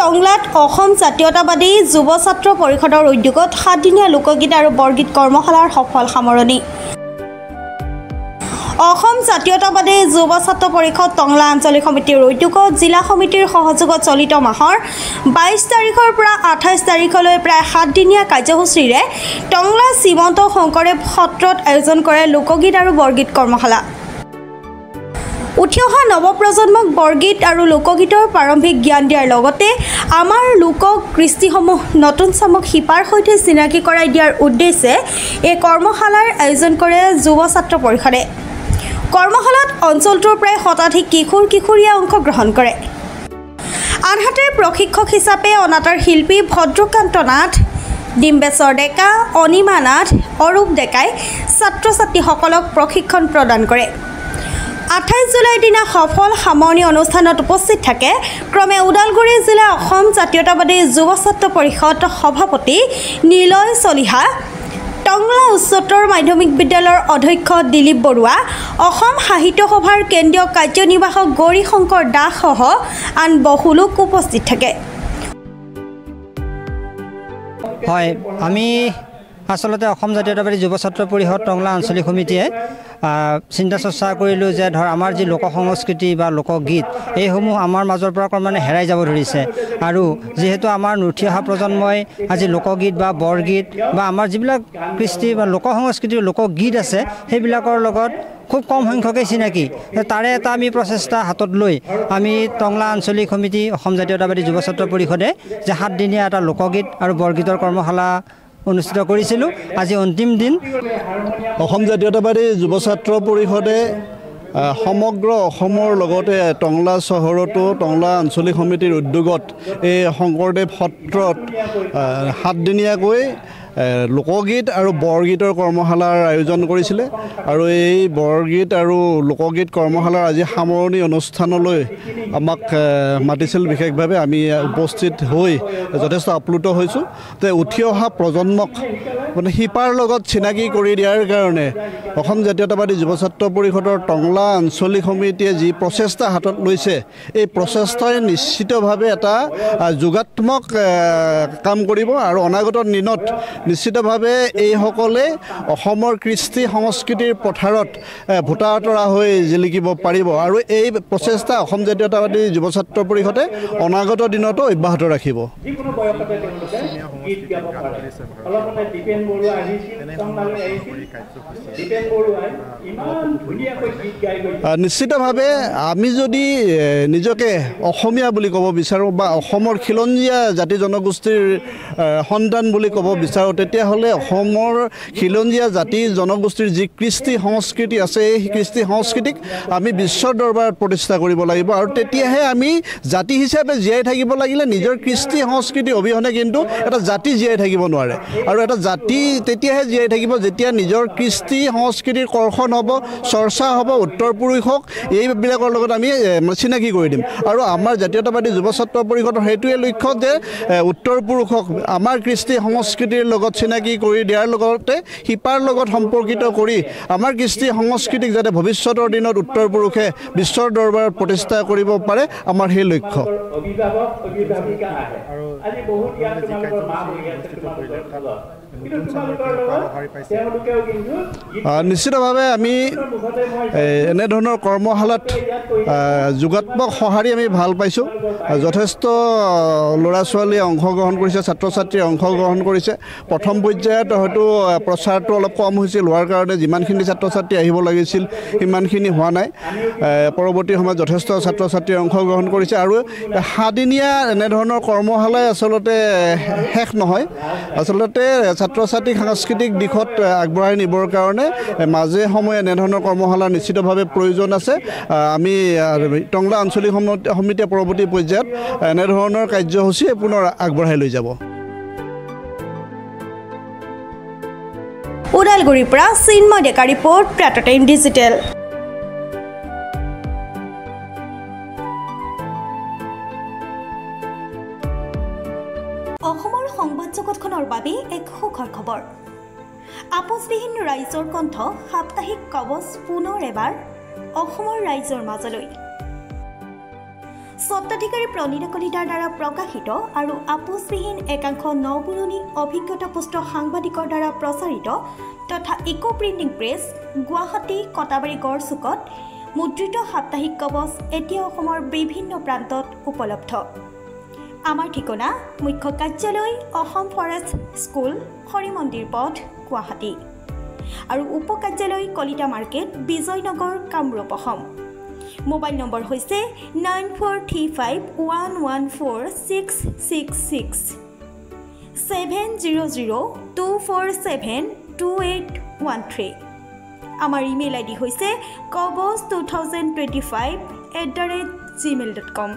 টংলাত অসম জাতীয়তাবাদী যুৱ ছাত্ৰ পৰিষদৰ উদ্যোগত 7 দিনীয়া লোকগীত আৰু বৰগীত কৰ্মশালাৰ সফল সামৰণি। অসম জাতীয়তাবাদী যুৱ ছাত্ৰ পৰিষদ টংলা আঞ্চলিক সমিতিৰ উদ্যোগত জিলা সমিতিৰ সহযোগত চলিত মাহৰ 22 তাৰিখৰ পৰা 28 তাৰিখলৈ প্ৰায় 7 দিনীয়া কাৰ্যসূচীৰে টংলা শ্ৰীমন্ত শংকৰদেৱ সত্ৰত আয়োজন কৰে লোকগীত আৰু বৰগীত কৰ্মশালা। উঠি অহা নৱপ্ৰজন্মক বৰগীত আৰু লোকগীতৰ প্ৰাৰম্ভিক জ্ঞান দিয়াৰ লগতে আমাৰ লোক কৃষ্টিসমূহ নতুন চামক শিপাৰ সৈতে চিনাকি কৰাই দিয়াৰ উদ্দেশ্যে এই কৰ্মশালাৰ আয়োজন কৰে যুৱ ছাত্ৰ পৰিষদে। কৰ্মশালাত অঞ্চলটোৰ প্ৰায় শতাধিক কিশোৰীয়ে অংশগ্ৰহণ কৰে। আনহাতে প্ৰশিক্ষক হিচাপে অনাতাঁৰ শিল্পী ভদ্ৰকান্ত নাথ, ডিম্বেশ্বৰ ডেকা, অনিমা নাথ, অৰূপ ডেকাই ছাত্ৰ ছাত্ৰীসকলক প্ৰশিক্ষণ প্ৰদান কৰে। 28 জুলাইৰ দিনা সফল সামৰণি অনুষ্ঠানত উপস্থিত থাকে ক্ৰমে ওদালগুৰি জিলা অসম জাতীয়তাবাদী যুৱ ছাত্ৰ পৰিষদ সভাপতি নিলয় চলিহা, টংলা উচ্চতৰ মাধ্যমিক বিদ্যালয়ৰ অধ্যক্ষ দিলীপ বৰুৱা, অসম সাহিত্য সভাৰ কেন্দ্ৰীয় কাৰ্যনিৰ্বাহক গৌৰী শংকৰ দাস সহ আন বহু লোক উপস্থিত থাকে। হয়, আমি আচলতে অসম জাতীয়তাবাদী যুৱ ছাত্ৰ পৰিষদ টংলা আঞ্চলিক সমিতিয়ে চিন্তা চৰ্চা কৰিলোঁ যে আমাৰ যি লোক সংস্কৃতি বা লোকগীত এইসমূহ আমাৰ মাজৰ পৰা ক্ৰমান্বয়ে হেৰাই যাব ধৰিছে আৰু যিহেতু আমাৰ নুঠি অহা প্ৰজন্মই আজি লোকগীত বা বৰগীত বা আমাৰ যিবিলাক কৃষ্টি বা লোক সংস্কৃতিৰ লোকগীত আছে সেইবিলাকৰ লগত খুব কম সংখ্যকে চিনাকি। তাৰে এটা আমি প্ৰচেষ্টা হাতত লৈ আমি টংলা আঞ্চলিক সমিতি অসম জাতীয়তাবাদী যুৱ ছাত্ৰ পৰিষদে যে 7 দিনীয়া এটা লোকগীত আৰু বৰগীতৰ কৰ্মশালা অনুষ্ঠিত কৰিছিলোঁ। আজি অন্তিম দিন। অসম জাতীয়তাবাদী যুৱ ছাত্ৰ পৰিষদে সমগ্ৰ অসমৰ লগতে টংলা চহৰতো টংলা আঞ্চলিক সমিতিৰ উদ্যোগত এই শংকৰদেৱ সত্ৰত 7 দিনীয়াকৈ লোকগীত আৰু বৰগীতৰ কৰ্মশালাৰ আয়োজন কৰিছিলে আৰু এই বৰগীত আৰু লোকগীত কৰ্মশালাৰ আজি সামৰণি অনুষ্ঠানলৈ আমাক মাতিছিল। বিশেষভাৱে আমি উপস্থিত হৈ যথেষ্ট আপ্লুত হৈছোঁ যে উঠি অহা প্ৰজন্মক মানে শিপাৰ লগত চিনাকি কৰি দিয়াৰ কাৰণে অসম জাতীয়তাবাদী যুৱ ছাত্ৰ পৰিষদৰ টংলা আঞ্চলিক সমিতিয়ে যি প্ৰচেষ্টা হাতত লৈছে এই প্ৰচেষ্টাই নিশ্চিতভাৱে এটা যোগাত্মক কাম কৰিব আৰু অনাগত দিনত নিশ্চিতভাৱে এইসকলে অসমৰ কৃষ্টি সংস্কৃতিৰ পথাৰত ভোটাতৰা হৈ জিলিকিব পাৰিব আৰু এই প্ৰচেষ্টা অসম জাতীয়তাবাদী যুৱ ছাত্ৰ পৰিষদে অনাগত দিনতো অব্যাহত ৰাখিব। নিশ্চিতভাৱে আমি যদি নিজকে অসমীয়া বুলি ক'ব বিচাৰোঁ বা অসমৰ খিলঞ্জীয়া জাতি জনগোষ্ঠীৰ সন্তান বুলি ক'ব বিচাৰোঁ তেতিয়াহ'লে অসমৰ খিলঞ্জীয়া জাতি জনগোষ্ঠীৰ যি কৃষ্টি সংস্কৃতি আছে এই কৃষ্টি সংস্কৃতিক আমি বিশ্বৰ দৰবাৰত প্ৰতিষ্ঠা কৰিব লাগিব আৰু তেতিয়াহে আমি জাতি হিচাপে জীয়াই থাকিব লাগিলে নিজৰ কৃষ্টি সংস্কৃতি অবিহনে কিন্তু এটা জাতি জীয়াই থাকিব নোৱাৰে আৰু এটা জাতি তেতিয়াহে জীয়াই থাকিব যেতিয়া নিজৰ কৃষ্টি সংস্কৃতিৰ কৰ্ষণ হ'ব, চৰ্চা হ'ব, উত্তৰ পুৰুষক এইবিলাকৰ লগত আমি চিনাকি কৰি দিম আৰু আমাৰ জাতীয়তাবাদী যুৱ ছাত্ৰ পৰিষদৰ সেইটোৱে লক্ষ্য যে উত্তৰ পুৰুষক আমাৰ কৃষ্টি সংস্কৃতিৰ লগত চিনাকি কৰি দিয়াৰ লগতে শিপাৰ লগত সম্পৰ্কিত কৰি আমাৰ কৃষ্টি সংস্কৃতিক যাতে ভৱিষ্যতৰ দিনত উত্তৰ পুৰুষে বিশ্বৰ দৰবাৰত প্ৰতিষ্ঠা কৰিব পাৰে আমাৰ সেই লক্ষ্য। নিশ্চিতভাৱে আমি এনেধৰণৰ কৰ্মশালাত যোগাত্মক সঁহাৰি আমি ভাল পাইছোঁ। যথেষ্ট ল'ৰা ছোৱালীয়ে অংশগ্ৰহণ কৰিছে, ছাত্ৰ ছাত্ৰীয়ে অংশগ্ৰহণ কৰিছে। প্ৰথম পৰ্যায়ত হয়তো প্ৰচাৰটো অলপ কম হৈছিল, হোৱাৰ কাৰণে যিমানখিনি ছাত্ৰ ছাত্ৰী আহিব লাগিছিল সিমানখিনি হোৱা নাই। পৰৱৰ্তী সময়ত যথেষ্ট ছাত্ৰ ছাত্ৰীয়ে অংশগ্ৰহণ কৰিছে আৰু 7 দিনীয়া এনেধৰণৰ কৰ্মশালাই আচলতে শেষ নহয়। আচলতে ছাত্ৰ ছাত্ৰীক সাংস্কৃতিক দিশত আগবঢ়াই নিবৰ কাৰণে মাজে সময়ে এনেধৰণৰ কৰ্মশালাৰ নিশ্চিতভাৱে প্ৰয়োজন আছে। আমি টংলা আঞ্চলিক সমিতিয়ে পৰৱৰ্তী পৰ্যায়ত এনেধৰণৰ কাৰ্যসূচী পুনৰ আগবঢ়াই লৈ যাব। ওদালগুৰিৰ পৰা চিন্ময় ডেকা ৰিপৰ্ট, প্ৰাতঃ ডিজিটেল। অসমৰ সংবাদ জগতখনৰ বাবে এক সুখৰ খবৰ। আপোচবিহীন ৰাইজৰ কণ্ঠ সাপ্তাহিক কবচ পুনৰ এবাৰ অসমৰ ৰাইজৰ মাজলৈ। স্বত্বাধিকাৰী প্ৰণীতা কলিতাৰ দ্বাৰা প্ৰকাশিত আৰু আপোচবিহীন একাংশ নপুৰণি অভিজ্ঞতাপুষ্ট সাংবাদিকৰ দ্বাৰা প্ৰচাৰিত তথা eco printing press Guwahati Katabari গড়চুকত মুদ্ৰিত সাপ্তাহিক কবচ এতিয়া অসমৰ বিভিন্ন প্ৰান্তত উপলব্ধ। আমাৰ ঠিকনা মুখ্য কাৰ্যালয় অসম ফৰেষ্ট স্কুল হৰি মন্দিৰ পথ গুৱাহাটী আৰু উপ কাৰ্যালয় Kalita market Bijoynagar Kamrup Assam. Mobile number হৈছে 9435114666 70024728813। আমাৰ ইমেইল আইডি হৈছে kobos2025@gmail.com।